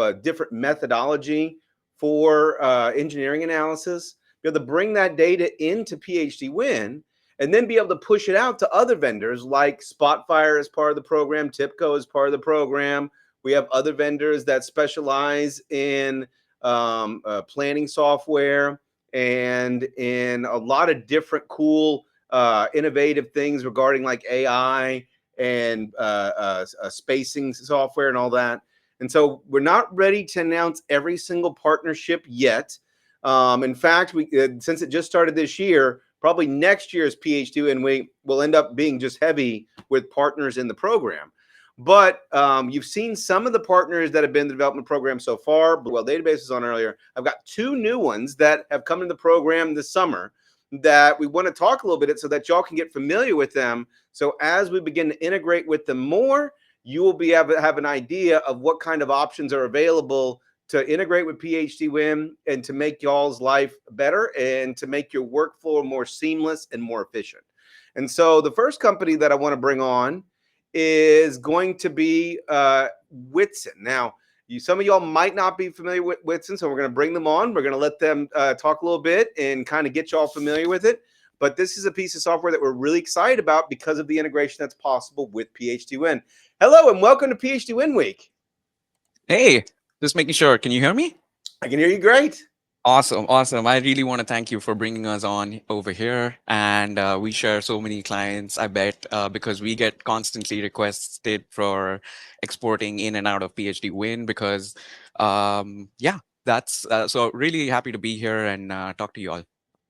a different methodology for engineering analysis, be able to bring that data into PHDwin, and then be able to push it out to other vendors like Spotfire as part of the program, TIPCO as part of the program. We have other vendors that specialize in planning software and in a lot of different cool, innovative things regarding like AI and spacing software and all that. And so we're not ready to announce every single partnership yet. In fact, since it just started this year, probably next year's PHDwin Week will end up being just heavy with partners in the program. But you've seen some of the partners that have been in the development program so far. Well, database was on earlier. I've got two new ones that have come in the program this summer that we want to talk a little bit so that y'all can get familiar with them. So as we begin to integrate with them more, you will be able to have an idea of what kind of options are available to integrate with PHDwin and to make y'all's life better and to make your workflow more seamless and more efficient. And so the first company that I want to bring on is going to be Whitson. Now, some of y'all might not be familiar with Whitson, so we're going to bring them on. We're going to let them talk a little bit and kind of get y'all familiar with it. But this is a piece of software that we're really excited about because of the integration that's possible with PHDwin. Hello and welcome to PHDwin Week. Hey, just making sure. Can you hear me? I can hear you great. Awesome, awesome. I really want to thank you for bringing us on over here. And we share so many clients, I bet, because we get constantly requested for exporting in and out of PHDwin because, yeah, that's so really happy to be here and talk to you all.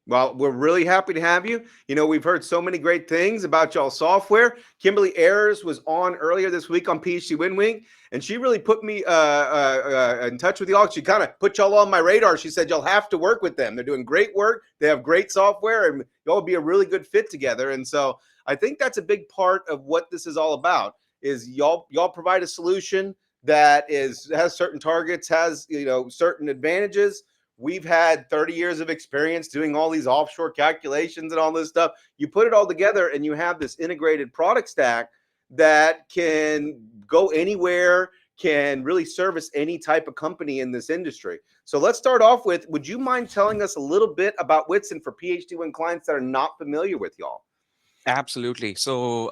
Well, we're really happy to have you. You know, we've heard so many great things about y'all software. Kimberly Ayers was on earlier this week on PHDwin Week, and she really put me in touch with y'all. She kind of put y'all on my radar. She said y'all have to work with them. They're doing great work. They have great software, and y'all will be a really good fit together. And so I think that's a big part of what this is all about. Is y'all provide a solution that has certain targets, has certain advantages. We've had 30 years of experience doing all these offshore calculations and all this stuff. You put it all together and you have this integrated product stack that can go anywhere, can really service any type of company in this industry. So let's start off with, would you mind telling us a little bit about Whitson for PHDwin clients that are not familiar with y'all? Absolutely. So,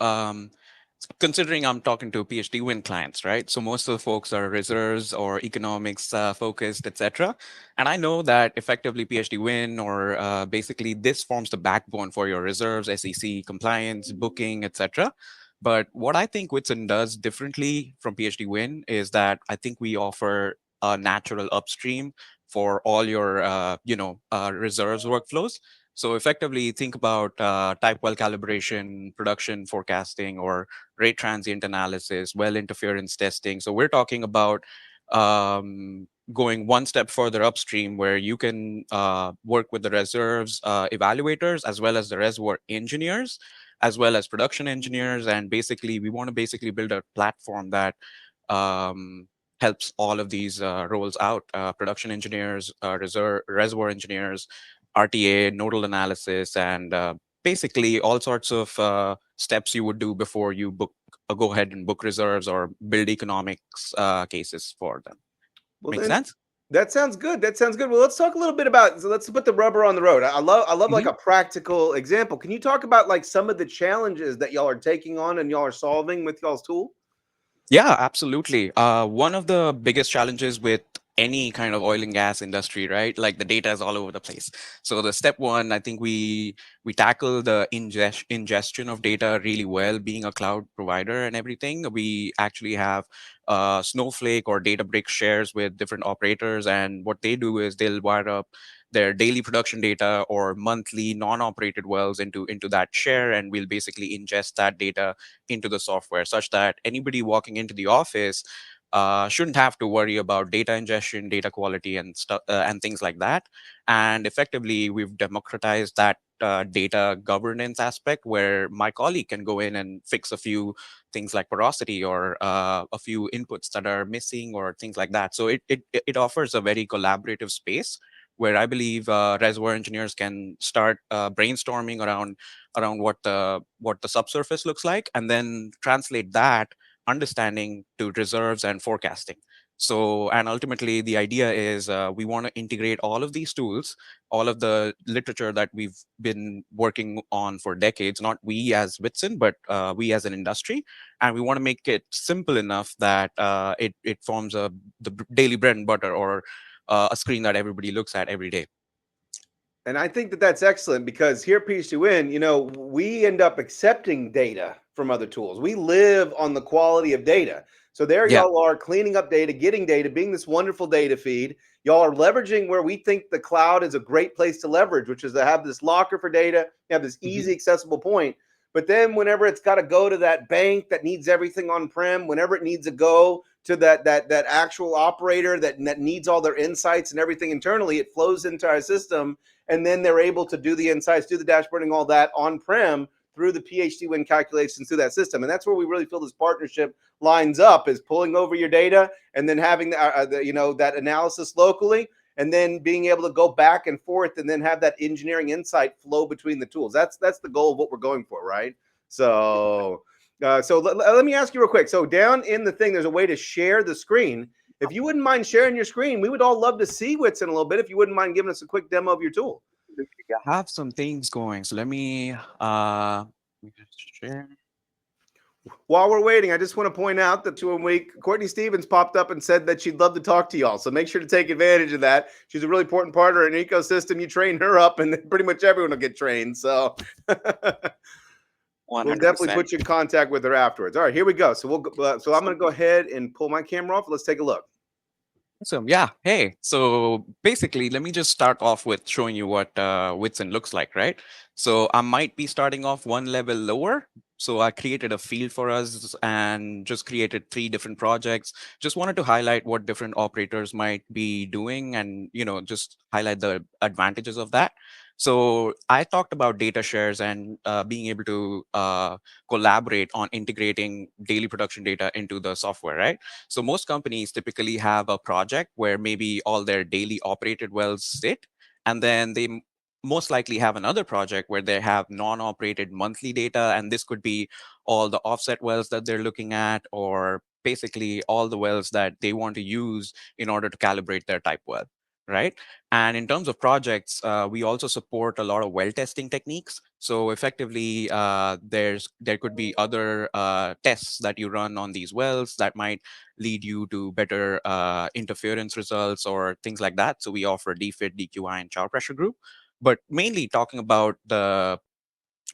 considering I'm talking to PhDwin clients, right? So most of the folks are reserves or economics focused, etc. And I know that effectively PhDwin or basically this forms the backbone for your reserves, SEC compliance, booking, etc. But what I think Whitson does differently from PhDwin is that I think we offer a natural upstream for all your reserves workflows. So effectively, think about type well calibration, production forecasting, or rate transient analysis, well interference testing. So we're talking about going one step further upstream, where you can work with the reserves evaluators as well as the reservoir engineers, as well as production engineers, and basically we want to basically build a platform that helps all of these roles out: production engineers, reservoir engineers, RTA, nodal analysis, and basically all sorts of steps you would do before you go ahead and book reserves or build economics cases for them. Well, Make then sense? that sounds good. That sounds good. Well, let's talk a little bit about. So let's put the rubber on the road. I love like Mhm. a practical example. Can you talk about like some of the challenges that y'all are taking on and y'all are solving with y'all's tool? Yeah, absolutely. One of the biggest challenges with any kind of oil and gas industry, right? Like the data is all over the place. So the step one, I think we tackle the ingestion of data really well. Being a cloud provider and everything, we actually have Snowflake or Databricks shares with different operators, and what they do is they'll wire up their daily production data or monthly non-operated wells into that share, and we'll basically ingest that data into the software such that anybody walking into the office shouldn't have to worry about data ingestion, data quality, and stuff and things like that. And effectively, we've democratized that data governance aspect, where my colleague can go in and fix a few things like porosity or a few inputs that are missing or things like that. So it offers a very collaborative space where I believe reservoir engineers can start brainstorming around what the subsurface looks like, and then translate that understanding to reserves and forecasting. So, and ultimately, the idea is we want to integrate all of these tools, all of the literature that we've been working on for decades, not we as Whitson, but we as an industry. And we want to make it simple enough that it forms daily bread and butter, or a screen that everybody looks at every day. And I think that that's excellent because here at PHDwin, we end up accepting data from other tools. We live on the quality of data. So there Yeah. y'all are cleaning up data, getting data, being this wonderful data feed. Y'all are leveraging where we think the cloud is a great place to leverage, which is to have this locker for data, have this Hmm. easy accessible point. But then whenever it's got to go to that bank that needs everything on prem, whenever it needs to go to that actual operator that needs all their insights and everything internally, it flows into our system, and then they're able to do the insights, do the dashboarding, all that on prem through the PHDwin calculations through that system. And that's where we really feel this partnership lines up, is pulling over your data and then having that analysis locally, and then being able to go back and forth and then have that engineering insight flow between the tools. That's the goal of what we're going for, right? So let me ask you real quick. So down in the thing, there's a way to share the screen. If you wouldn't mind sharing your screen, we would all love to see Whitson a little bit. If you wouldn't mind giving us a quick demo of your tool. I have some things going. So let me just share. While we're waiting, I just want to point out that to a week, Courtney Stevens popped up and said that she'd love to talk to y'all. So make sure to take advantage of that. She's a really important partner in an ecosystem. You train her up, and then pretty much everyone will get trained. So we'll definitely 100%. put you in contact with her afterwards. All right, here we go. So so I'm going to go ahead and pull my camera off. Let's take a look. Awesome. Yeah. Hey. So basically, let me just start off with showing you what Whitson looks like, right? So I might be starting off one level lower. So I created a field for us and just created three different projects. Just wanted to highlight what different operators might be doing, and just highlight the advantages of that. So I talked about data shares and being able to collaborate on integrating daily production data into the software, right? So most companies typically have a project where maybe all their daily operated wells sit, and then most likely have another project where they have non-operated monthly data, and this could be all the offset wells that they're looking at, or basically all the wells that they want to use in order to calibrate their type well, right? And in terms of projects, we also support a lot of well testing techniques. So effectively, there could be other tests that you run on these wells that might lead you to better interference results or things like that. So we offer DFIT, DQI, and chow pressure group. But mainly talking about the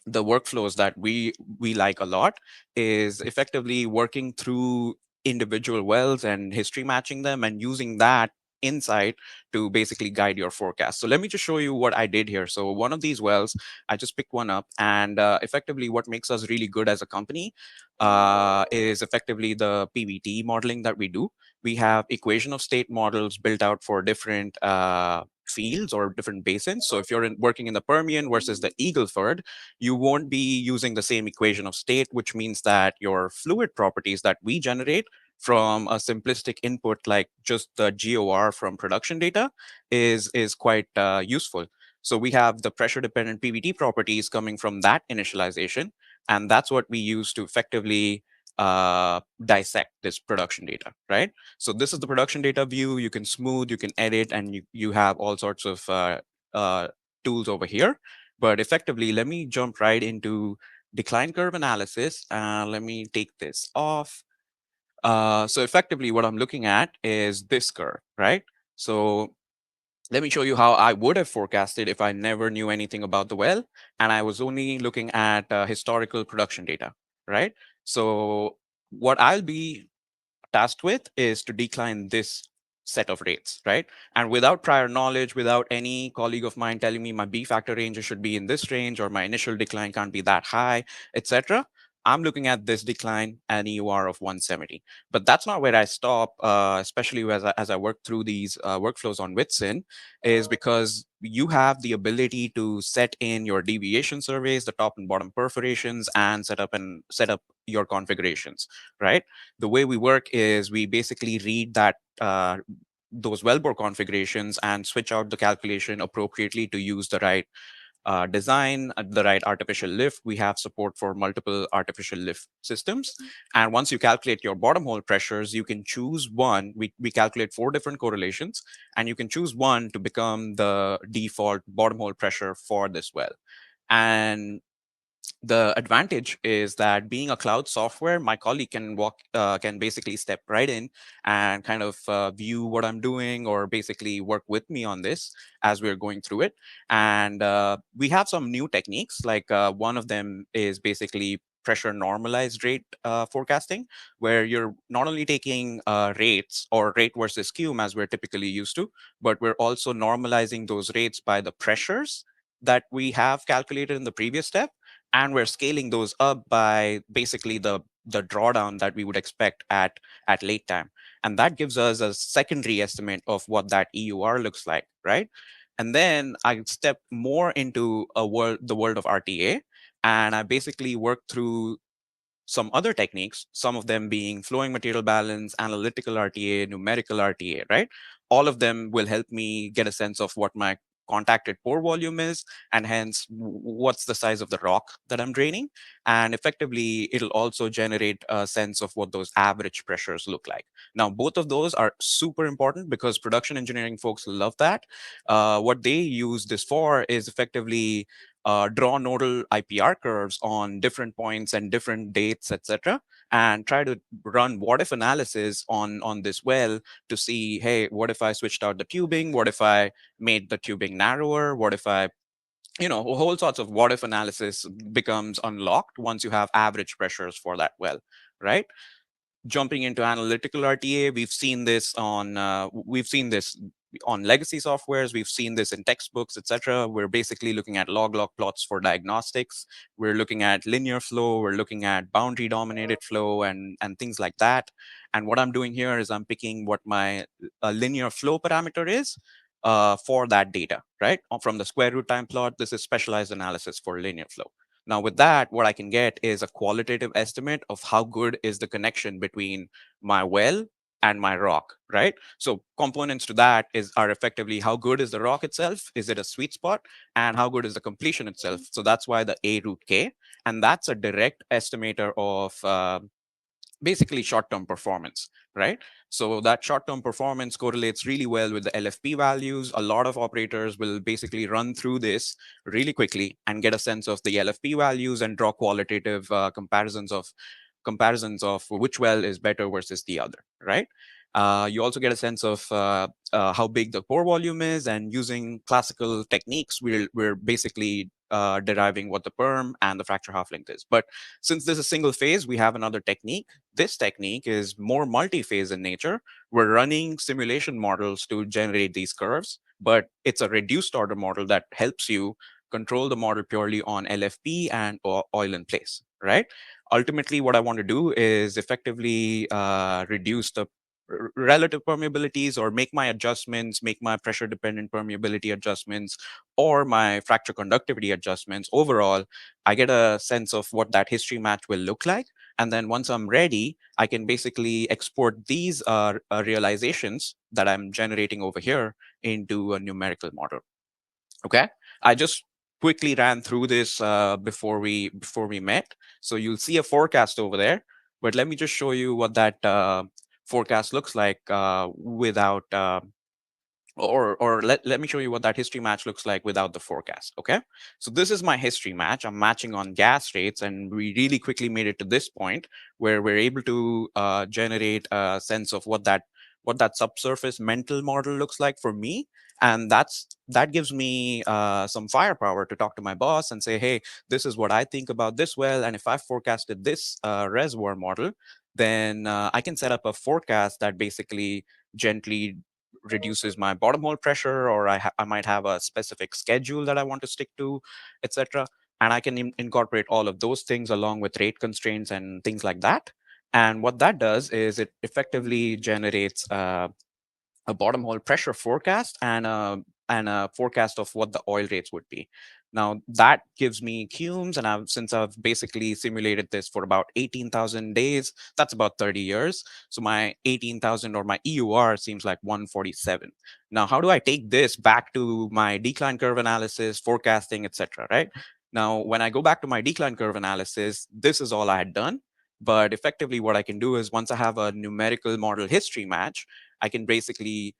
workflows that we like a lot is effectively working through individual wells and history matching them and using that insight to basically guide your forecast. So let me just show you what I did here. So one of these wells, I just picked one up, and effectively what makes us really good as a company is effectively the PVT modeling that we do. We have equation of state models built out for different fields or different basins. So if you're working in the Permian versus the Eagleford, you won't be using the same equation of state, which means that your fluid properties that we generate from a simplistic input like just the GOR from production data is quite useful. So we have the pressure dependent PVT properties coming from that initialization, and that's what we use to effectively dissect this production data, right? So this is the production data view. You can smooth, you can edit, and you have all sorts of uh, tools over here. But effectively, let me jump right into decline curve analysis. Let me take this off. So effectively, what I'm looking at is this curve, right? So let me show you how I would have forecasted if I never knew anything about the well, and I was only looking at historical production data, right? So what I'll be tasked with is to decline this set of rates, right? And without prior knowledge, without any colleague of mine telling me my B factor range should be in this range or my initial decline can't be that high, etc., I'm looking at this decline an EUR of 170. But that's not where I stop, especially as I work through these workflows on Whitson, is because you have the ability to set in your deviation surveys, the top and bottom perforations, and set up your configurations, right? The way we work is we basically read those wellbore configurations and switch out the calculation appropriately to use the right design, the right artificial lift. We have support for multiple artificial lift systems. And once you calculate your bottom hole pressures, you can choose one. We calculate 4 different correlations, and you can choose one to become the default bottom hole pressure for this well. And the advantage is that being a cloud software, my colleague can basically step right in and kind of view what I'm doing, or basically work with me on this as we're going through it. And we have some new techniques, like one of them is basically pressure normalized rate forecasting, where you're not only taking rates or rate versus cum as we're typically used to, but we're also normalizing those rates by the pressures that we have calculated in the previous step, and we're scaling those up by basically the drawdown that we would expect at late time. And that gives us a secondary estimate of what that EUR looks like, right? And then I step more into the world of RTA, and I basically work through some other techniques, some of them being flowing material balance, analytical RTA, numerical RTA, right? All of them will help me get a sense of what my contacted pore volume is, and hence what's the size of the rock that I'm draining. And effectively, it'll also generate a sense of what those average pressures look like. Now, both of those are super important because production engineering folks love that. What they use this for is effectively draw nodal IPR curves on different points and different dates, etc., and try to run what if analysis on this well to see, hey, what if I switched out the tubing? What if I made the tubing narrower? What if I, whole sorts of what if analysis becomes unlocked once you have average pressures for that well, right? Jumping into analytical RTA, we've seen this on legacy softwares, we've seen this in textbooks, etc. We're basically looking at log-log plots for diagnostics. We're looking at linear flow. We're looking at boundary dominated flow and things like that. And what I'm doing here is I'm picking what my linear flow parameter is for that data, right? From the square root time plot, this is specialized analysis for linear flow. Now, with that, what I can get is a qualitative estimate of how good is the connection between my well and my rock, right? So components to that are effectively how good is the rock itself? Is it a sweet spot? And how good is the completion itself? So that's why the A root K. And that's a direct estimator of basically short-term performance, right? So that short-term performance correlates really well with the LFP values. A lot of operators will basically run through this really quickly and get a sense of the LFP values and draw qualitative comparisons of which well is better versus the other, right? You also get a sense of how big the pore volume is, and using classical techniques, we're basically deriving what the perm and the fracture half length is. But since this is single phase, we have another technique. This technique is more multi-phase in nature. We're running simulation models to generate these curves, but it's a reduced order model that helps you control the model purely on LFP and oil in place, right? Ultimately, what I want to do is effectively reduce the relative permeabilities, or make my adjustments, make my pressure dependent permeability adjustments, or my fracture conductivity adjustments. Overall, I get a sense of what that history match will look like. And then once I'm ready, I can basically export these realizations that I'm generating over here into a numerical model. Okay, I just quickly ran through this before we met, so you'll see a forecast over there. But let me just show you what that forecast looks like without or let me show you what that history match looks like without the forecast. Okay, so this is my history match. I'm matching on gas rates, and we really quickly made it to this point where we're able to generate a sense of what that subsurface mental model looks like for me. And that gives me some firepower to talk to my boss and say, hey, this is what I think about this well, and if I forecasted this reservoir model, then I can set up a forecast that basically gently reduces my bottom hole pressure, or I might have a specific schedule that I want to stick to, etc. And I can incorporate all of those things along with rate constraints and things like that. And what that does is it effectively generates a bottom hole pressure forecast and a forecast of what the oil rates would be. Now that gives me cumes, and since I've basically simulated this for about 18,000 days, that's about 30 years. So my 18,000 or my EUR seems like 147. Now, how do I take this back to my decline curve analysis, forecasting, etc., right? Now, when I go back to my decline curve analysis, this is all I had done. But effectively, what I can do is once I have a numerical model history match, I can basically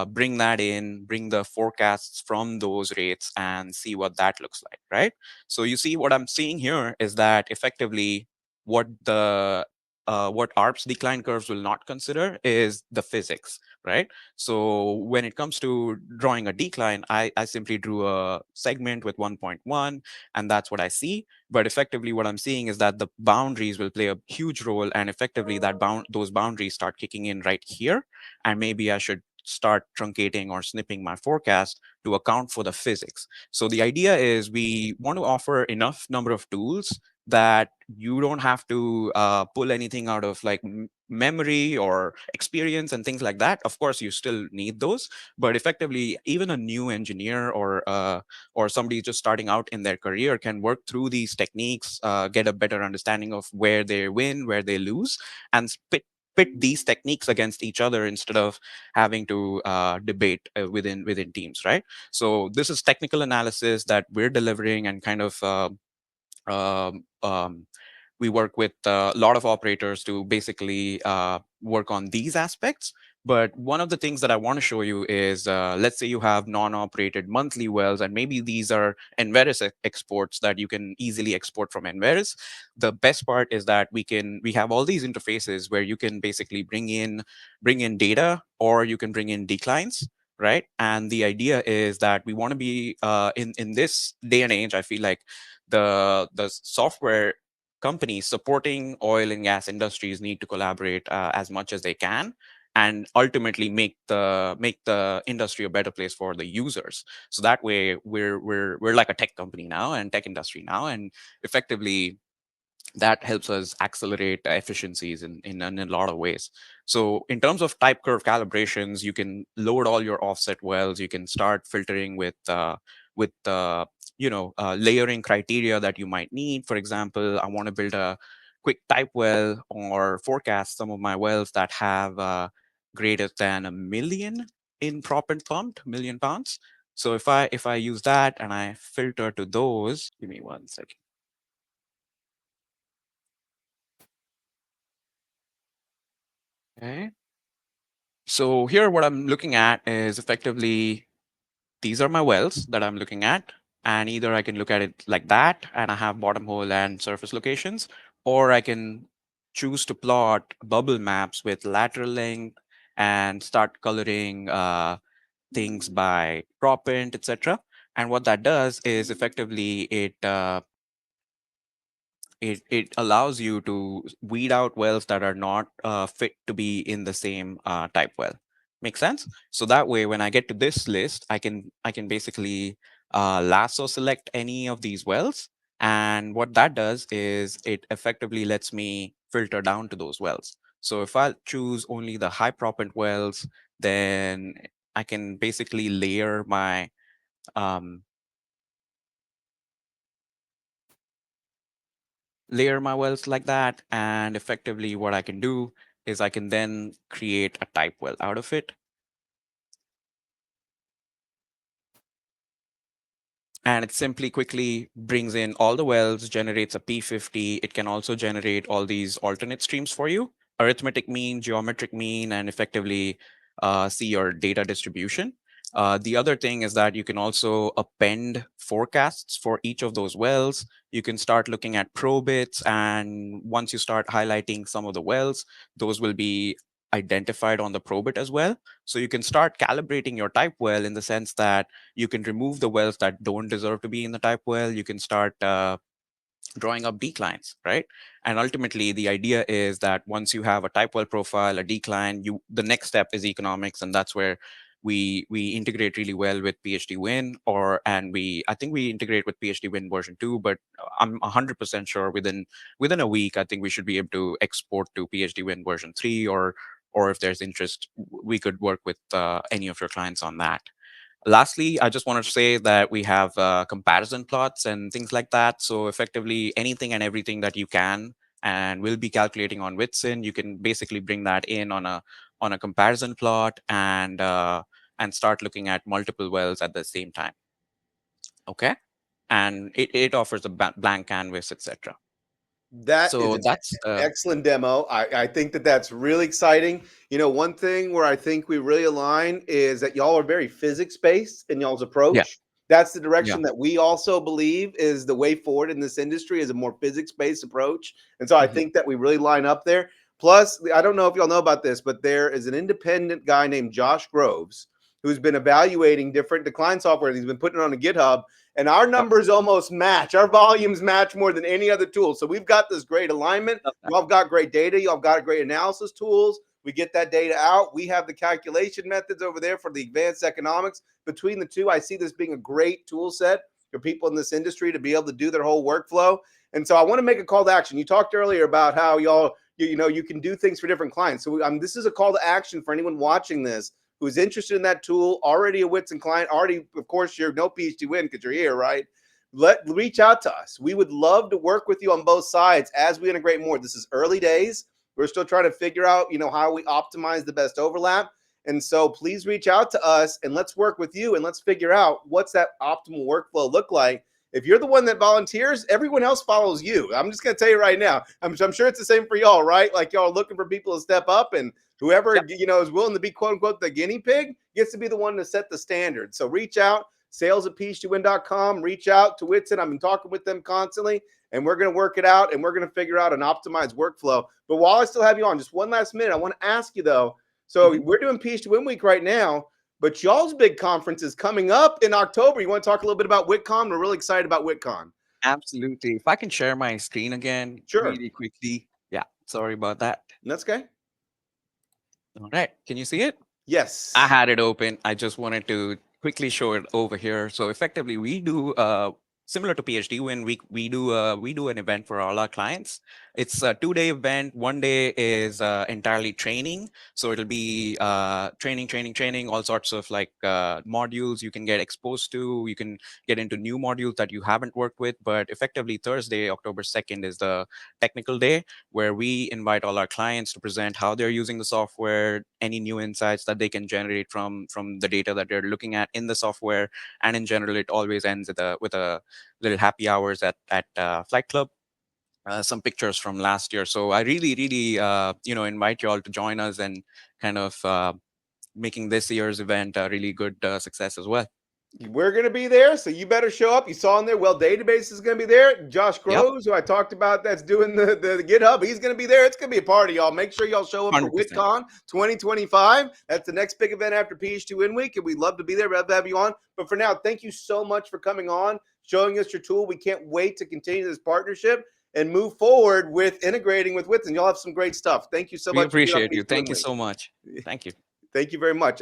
bring that in, bring the forecasts from those rates and see what that looks like, right? So you see what I'm seeing here is that effectively what the what ARP's decline curves will not consider is the physics, right? So when it comes to drawing a decline, I simply drew a segment with 1.1, and that's what I see. But effectively, what I'm seeing is that the boundaries will play a huge role, and effectively those boundaries start kicking in right here, and maybe I should start truncating or snipping my forecast to account for the physics. So the idea is we want to offer enough number of tools that you don't have to pull anything out of like memory or experience and things like that. Of course, you still need those, but effectively, even a new engineer or somebody just starting out in their career can work through these techniques, get a better understanding of where they win, where they lose, and pit these techniques against each other instead of having to debate within teams, right? So this is technical analysis that we're delivering, and kind of um, um, we work with a lot of operators to basically work on these aspects. But one of the things that I want to show you is, let's say you have non-operated monthly wells, and maybe these are Enverus exports that you can easily export from Enverus. The best part is that we have all these interfaces where you can basically bring in data, or you can bring in declines, right? And the idea is that we want to be in this day and age. I feel like the software companies supporting oil and gas industries need to collaborate as much as they can, and ultimately make the industry a better place for the users. So that way we're like a tech company now, and tech industry now, and effectively that helps us accelerate efficiencies in a lot of ways. So in terms of type curve calibrations, you can load all your offset wells. You can start filtering with layering criteria that you might need. For example, I want to build a quick type well or forecast some of my wells that have greater than a million in proppant pumped, million pounds. So if I use that and I filter to those, give me one second. Okay. So here what I'm looking at is effectively these are my wells that I'm looking at. And either I can look at it like that and I have bottom hole and surface locations, or I can choose to plot bubble maps with lateral length and start coloring things by proppant, etc. And what that does is effectively it allows you to weed out wells that are not fit to be in the same type well. Make sense? So that way, when I get to this list, I can basically lasso select any of these wells, and what that does is it effectively lets me filter down to those wells. So if I choose only the high proppant wells, then I can basically um, layer my wells like that. And effectively, what I can do is I can then create a type well out of it. And it simply quickly brings in all the wells, generates a P50. It can also generate all these alternate streams for you, arithmetic mean, geometric mean, and effectively see your data distribution. The other thing is that you can also append forecasts for each of those wells. You can start looking at probits, and once you start highlighting some of the wells, those will be identified on the probit as well. So you can start calibrating your type well in the sense that you can remove the wells that don't deserve to be in the type well. You can start drawing up declines, right? And ultimately, the idea is that once you have a type well profile, a decline, the next step is economics, and that's where we integrate really well with PHDwin, and I think we integrate with PHDwin version 2, but I'm 100% sure within a week, I think we should be able to export to PHDwin version 3, or if there's interest, we could work with any of your clients on that. Lastly, I just wanted to say that we have comparison plots and things like that. So effectively, anything and everything that you can and will be calculating on Whitson, you can basically bring that in on a comparison plot and start looking at multiple wells at the same time. Okay, and it offers a blank canvas, etc. That is So an that's excellent demo. I think that that's really exciting. You know, one thing where I think we really align is that y'all are very physics based in y'all's yeah, approach. That's the yeah. direction that we also believe is the way forward in this industry, is a more physics based approach. And so I Hmm. think that we really line up there. Plus, I don't know if y'all know about this, but there is an independent guy named Josh Groves who's been evaluating different decline software. He's been putting it on a GitHub, and our Yep. numbers almost match. Our volumes match more than any other tool. So we've got this great alignment. Love that. Y'all have got great data. Y'all have got great analysis tools. We get that data out. We have the calculation methods over there for the advanced economics. Between the two, I see this being a great tool set for people in this industry to be able to do their whole workflow. And so I want to make a call to action. You talked earlier about how y'all, you know, you can do things for different clients. So this is a call to action for anyone watching this who's interested in that tool, already a Whitson client, already, of course, you're no PHDwin because you're here, right? Reach out to us. We would love to work with you on both sides as we integrate more. This is early days. We're still trying to figure out, you know, how we optimize the best overlap. And so please reach out to us and let's work with you and let's figure out what's that optimal workflow look like. If you're the one that volunteers, everyone else follows you. I'm just going to tell you right now. I'm sure it's the same for y'all, right? Like y'all are looking for people to step up, and whoever, Yep. you know, is willing to be quote unquote the guinea pig gets to be the one to set the standard. So reach out, sales@PHDwin.com. Reach out to Whitson. I've been talking with them constantly, and we're going to work it out, and we're going to figure out an optimized workflow. But while I still have you on, just one last minute, I want to ask you though. So Hmm. we're doing PHDwin Week right now, but y'all's big conference is coming up in October. You want to talk a little bit about WhitCon? We're really excited about WhitCon. Absolutely. If I can share my screen again Sure. really quickly. Yeah, sorry about that. That's okay. All right. Can you see it? I Yes. had it open. I just wanted to quickly show it over here. So effectively, we do similar to PhDwin. We do an event for all our clients. It's a 2-day event. One day is entirely training. So it'll be training, all sorts of like modules you can get exposed to. You can get into new modules that you haven't worked with. But effectively, Thursday, October 2nd, is the technical day where we invite all our clients to present how they're using the software, any new insights that they can generate from the data that they're looking at in the software. And in general, it always ends with a little happy hours at Flight Club. Some pictures from last year. So I really invite you all to join us and kind of making this year's event a really good success as well. We're going to be there, so you better show up. You saw in there, well, database is going to be there. Josh Yep, Groves, who I talked about, that's doing the GitHub, he's going to be there. It's going to be a party, y'all. Make sure y'all show up for 100%. WhitCon 2025. That's the next big event after PHDwin Week, and we'd love to be there. We'd love to have you on. But for now, thank you so much for coming on, showing us your tool. We can't wait to continue this partnership and move forward with integrating with Whitson. Y'all have some great stuff. Thank you so We much for being on appreciate you. PHDwin Thank you Week. so much. Thank you. Thank you very much. And